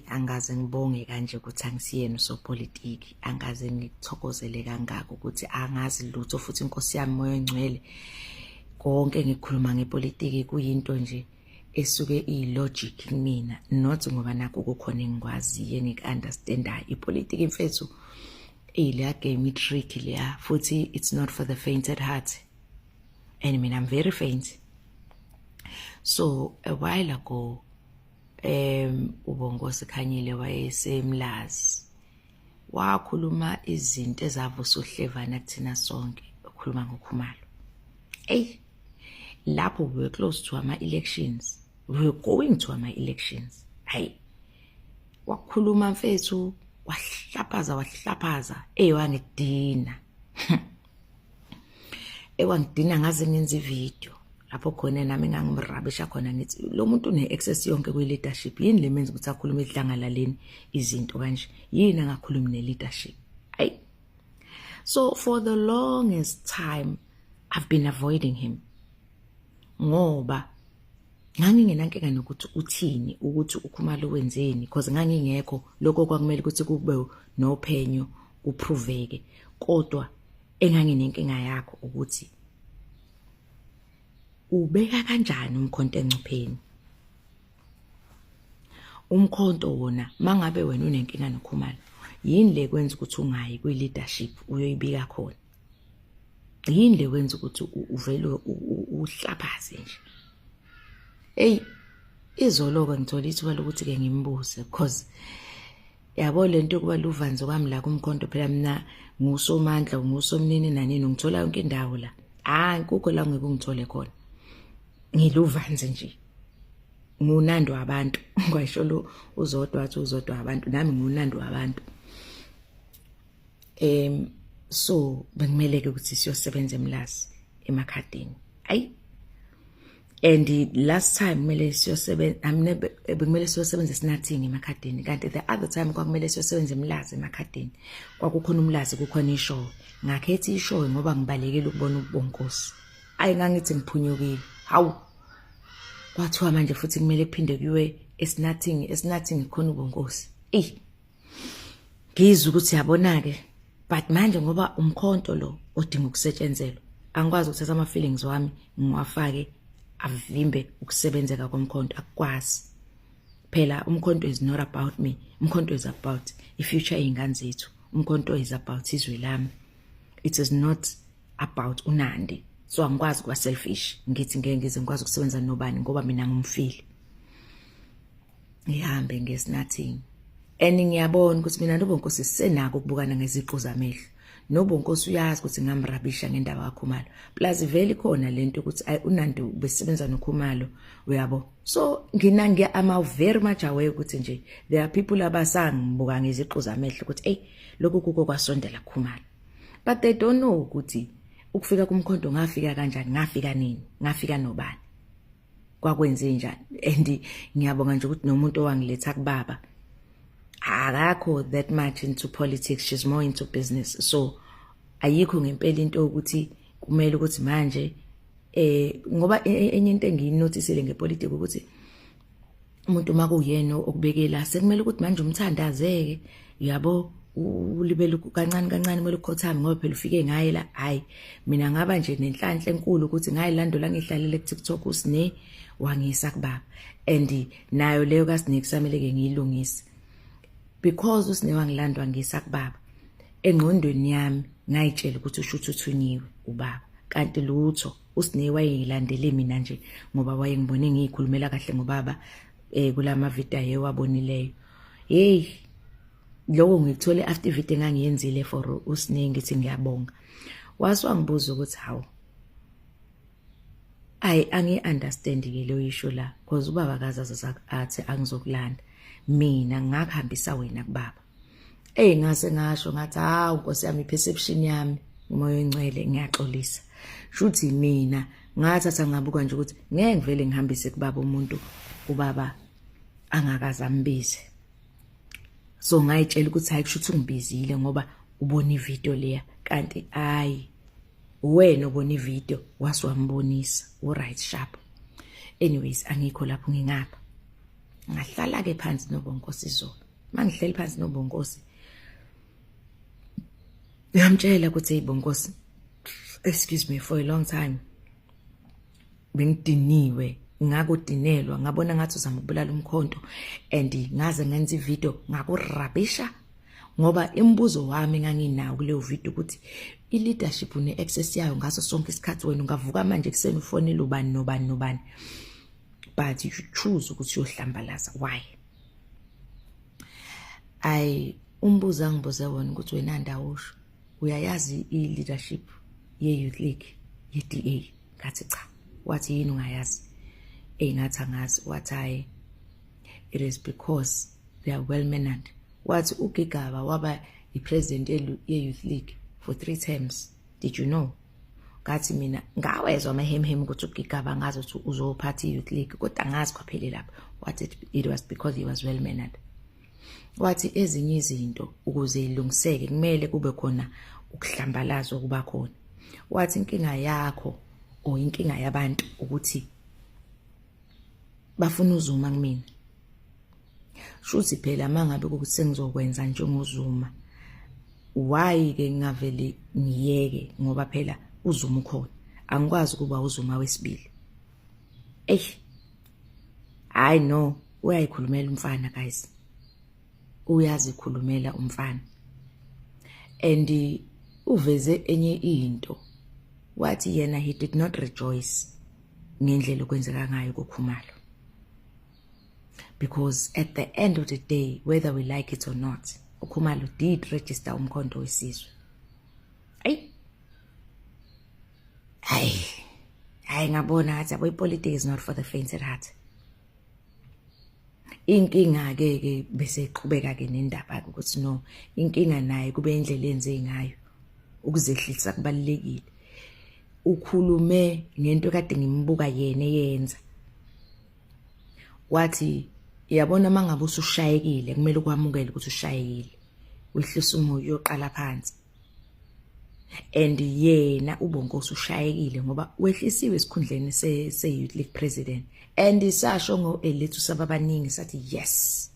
Angaze ngibonge kanje ukuthi angisiyena usopolitiki, angaze ngithokozele kangaka ukuthi angazi lutho futhi inkosi yami moya engcwele. Konke ngikukhuluma ngepolitiki kuyinto nje esuke iyilogic kumina, not ngoba nakho kukhona engikwaziyo engik-understandayo. Ipolitiki mfethu leya game trick leya, futhi it's not for the fainted heart, and mina I'm very faint. So a while ago uBongosi Khanyile wayesemlazi wakhuluma izinto ezavusa uhlevana kuthina sonke, ukhuluma ngoKhumalo. Lapho we were close to ama-elections, we were going to ama-elections. Wakhuluma mfethu, wahlaphaza wangidina. Wangidina ngaze ngenza ivideo lapho khona nami ngangimrabisha khona ngithi lo muntu une-access yonke kwi-leadership, yini le menza ukuthi akhulume edlangalaleni izinto kanje, yini angakhulumi ne-leadership. So for the longest time I've been avoiding him, ngoba ngangingenankinga nokuthi uthini, ukuthi uKhumalo wenzeni, because ngangingekho lokho kwakumele ukuthi kube nophenyo uproveke. Kodwa enganginenkinga yakho ukuthi ubeka kanjani umkhonto engcupheni. Umkhonto wona mangabe wena unenkinga noKhumalo, yini le kwenza ukuthi ungayi kwi-leadership uyoyibika khona? Yini le kwenza ukuthi uvele uhlaphaze nje? Izolo-ke ngithola ithuba lokuthi-ke ngimbuze, because yabo lento kuba luvanzi kwami la kumkhonto, phela mina ngusomandla, ngusomnini nanini, ngithola yonke indawo la. Kukho la ngeke ungithole khona, ngiluvanzi nje, ngunandi wabantu. Ngisho lo uzodwa wathi uzodwa wabantu, nami ngunandi wabantu. So bengimeleke ukuthi siyosebenza emlazi emakhadini. And last time kumele siyosebenza, bekumele siyosebenza eSinathini emakhadini, kanti the other time kwakumele siyosebenza emlazi emakhadini. Kwakukhona umlazi, kukhona ishow. Ngakhetha ishow ngoba ngibalekele ukubona uBonkosi. Ngangithi ngiphunyukile. Kwathiwa manje futhi kumele kuphinde kuyiwe eSinathini khona uBonkosi. Ngizwe ukuthi yabona-ke, but manje ngoba umkhonto lo odinga ukusetshenzelwa, angikwazi ukuthatha ama-feelings wami ngiwafake avimbe ukusebenzeka komkhonto. Akukwazi. Phela umkhonto is not about me. Umkhonto is about i-future yey'ngane zethu. Umkhonto is about izwe lami. It is not about uNandi. So angikwazi kuba selfish ngithi ngeke ngize ngikwazi ukusebenza nobani ngoba mina ngumfili. Ngihambe ngeSinathini. And ngiyabona ukuthi mina noBonkosi sisenako ukubukana ngeziqu zamehlo. NoBonkosi uyazi ukuthi ngamrabisha ngendaba kaKhumalo. Plus vele khona lento ukuthi uNandi ubesebenza noKhumalo, uyabo. So I'm very much aware ukuthi nje there are people abasangibuka ngeziqu zamehlo ukuthi lokho kuko kwasondela kuKhumalo. But they don't know ukuthi ukufika kumkhonto ngafika kanjani, ngafika nini, ngafika nobani, kwakwenze njani. And ngiyabonga nje ukuthi nomuntu owangiletha kubaba akakho that much into politics, she's more into business. So ayikho ngempela into ukuthi kumele ukuthi manje ngoba enye into engiyinotisile ngepolitiki ukuthi umuntu makuyena okubekela sekumele ukuthi manje umthandazeke, yabo, ulibele kancane kancane kumele ukhothame ngoba phela ufike ngaye la. Mina ngaba nje nenhlanhla enkulu ukuthi ngayilando la ngihlalele ku-TikTok uSine wangisa kubaba, and nayo leyo kaSine kusameleke ngiyilungise because uSine wangilandwa ngisa kubaba. Engqondweni yami ngayitshela ukuthi ushuthi uthunyiwe ubaba, kanti lutho uSine wayeyilandele mina nje ngoba wayengibone ngiyikhulumela kahle ngobaba kulama video ayewabonileyo. Lokho ngikuthole after video engangiyenzile for uSine, ngithi ngiyabonga. Waswangibuza ukuthi angi-understand-ke leyo issue la, because ubaba kazaza athi angizokulanda mina ngakuhambisa wena kubaba. Ngase ngasho ngathi Nkosi yami, perception yami umoya engcwele ngiyaxolisa. Shuthi mina ngathatha ngabuka nje ukuthi ngeke ngivele ngihambise kubaba umuntu ubaba angakaze ambize. So ngayitshela ukuthi kushuthi ungibizile ngoba ubona ivideo leya, kanti wena ubona ivideo wasiwambonisa. Alright, sharp. Anyways, angikho lapho ngingapha. ngahlala ke phansi noBonkosi Zulu. Mangihleli phansi noBonkosi ngiyamtshela ukuthi hey Bonkosi, excuse me, for a long time bengidiniwe, ngakudinelwa, ngabona ngathi uzama ukubulala umkhonto and ngaze ngenza ivideo ngakurabisha ngoba imibuzo wami nganginawo kuleyo video ukuthi i-leadership une-access yayo ngaso sonke isikhathi. Wena ungavuka manje kuseni ufonele ubani nobani nobani, but you should choose ukuthi uyohlambalaza. Why? Umbuzo angibuze wona ukuthi wena Ndawusho uyayazi i-leadership ye-Youth League ye-DA? Ngathi cha. Wathi yini ungayazi? Ngathi angazi. Wathi it is because they are well mannered. Wathi uGigaba waba i-president ye-Youth League for 3 terms. Did you know? Ngathi mina ngawezwa amahemhem ukuthi uGigaba ngazi ukuthi uzophatha i-Youth League kodwa angazi kwaphela lapho. Wathi it was because he was well mannered. Wathi ezinye izinto ukuze ilungiseke kumele kube khona ukuhlambalaza okuba khona. Wathi inkinga yakho o inkinga yabantu ukuthi bafuna uZuma kumina. Shuthi phela mangabe ukuthi sengizokwenza njengoZuma, why ke ngavele ngiyeke ngoba phela uZuma ukhona. Angikwazi kuba uZuma wesibili. I know uyayikhulumela umfana guys. Uyazikhulumela umfana. And uveze enye into. Wathi yena he did not rejoice ngendlela okwenzeka ngayo kuKhumalo. Because at the end of the day, whether we like it or not, uKhumalo did register umkhonto wesizwe. Ngabona ngathi abo politics is not for the faint at heart. Inkinga ke bese iqhubeka ke nendaba ukuthi no, inkinga naye kube indlela enze ngayo ukuzehlisa kubalekile. Ukhulume ngento kade ngimbuka yena eyenza. Wathi yabona mangabe usushayekile kumele ukwamukele ukuthi ushayekile. Wehlisa umoya uyoqala phansi. And yena uBonkosi ushayekile ngoba wehlisiwe esikhundleni se-Youth League president. And isasho ngo-elethu sababaningi sathi yes.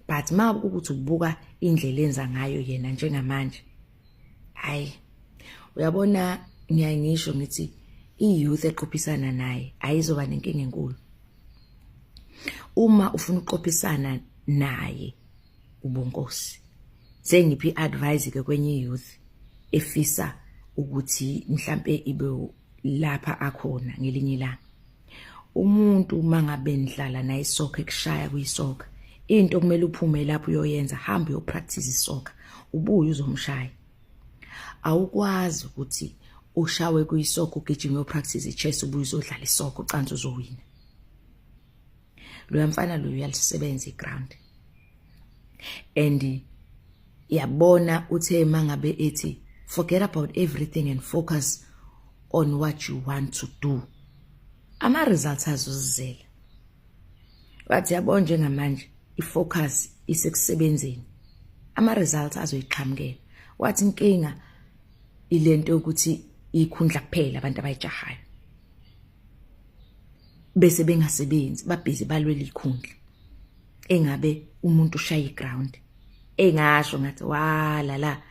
But ma ukuthi ubuka indlela enza ngayo yena njengamanje. Uyabona ngisho ngithi i-youth eqophisana naye ayizoba nenkinga enkulu. Uma ufuna uqophisana naye uBonkosi, sengiphi advice ke kwenye youth efisa ukuthi mhlambe ibe lapha akhona ngelinye ilanga. Umuntu mangabe nihlala naye isokha ekushaya kuyisokha, into kumele uphume lapho uyoyenza, hamba uyopractice isokha, ubuye uzomshaya. Awukwazi ukuthi ushawe kuyisokha ugijime uyopractice ichess ubuye uzodlala isokha ucansi uzowina. Lo mfana lo uyalisebenza iground. And yabona uthe mangabe ethi forget about everything and focus on what you want to do, ama results azozizela. Wathi yabona njengamanje ifocus isekusebenzeni, ama results azoyiqhamukela. Wathi inkinga ilento ukuthi ikhundla kuphela abantu abayijahayo bese bengasebenzi, babhizi balwela ikhundla. Engabe umuntu ushaya iground. Engasho ngathi la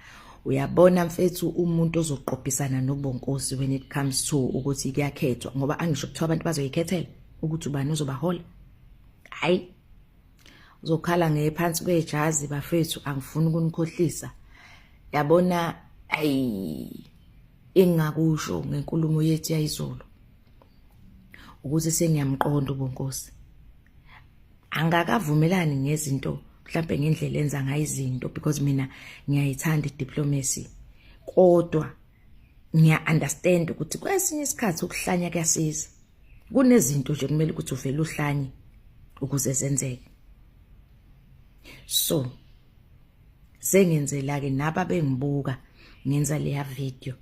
uyabona mfethu umuntu ozoqophisana noBonkosi when it comes to ukuthi kuyakhethwa, ngoba angisho kuthiwa abantu bazoyikhethela ukuthi ubani uzobahola. Uzokhala ngephansi kwejazi bafethu, angifuni ukunikhohlisa. Yabona engakusho ngenkulumo yethu yayizolo ukuthi sengiyamqonda uBonkosi. Angakavumelani ngezinto mhlambe ngendlela enza ngayo izinto because mina ngiyayithanda idiplomacy. Kodwa ngiya understand ukuthi kwesinye isikhathi ukuhlanya kuyasiza. Kunezinto nje kumele ukuthi uvele uhlanye ukuze zenzeke. So sengenzela ke naba bengibuka ngenza leya video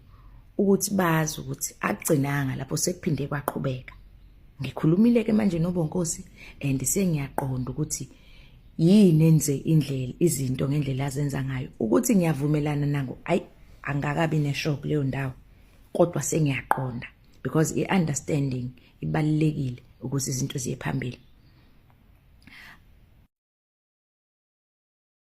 ukuthi bazi ukuthi agcinanga lapho sekuphinde kwaqhubeka. Ngikhulumile ke manje noBonkosi and sengiyaqonda ukuthi yini enze indlela izinto ngendlela azenza ngayo, ukuthi ngiyavumelana nango angakabi neshock leyo ndawo, kodwa sengiyaqonda because i-understanding ibalekile ukuthi izinto ziye phambili.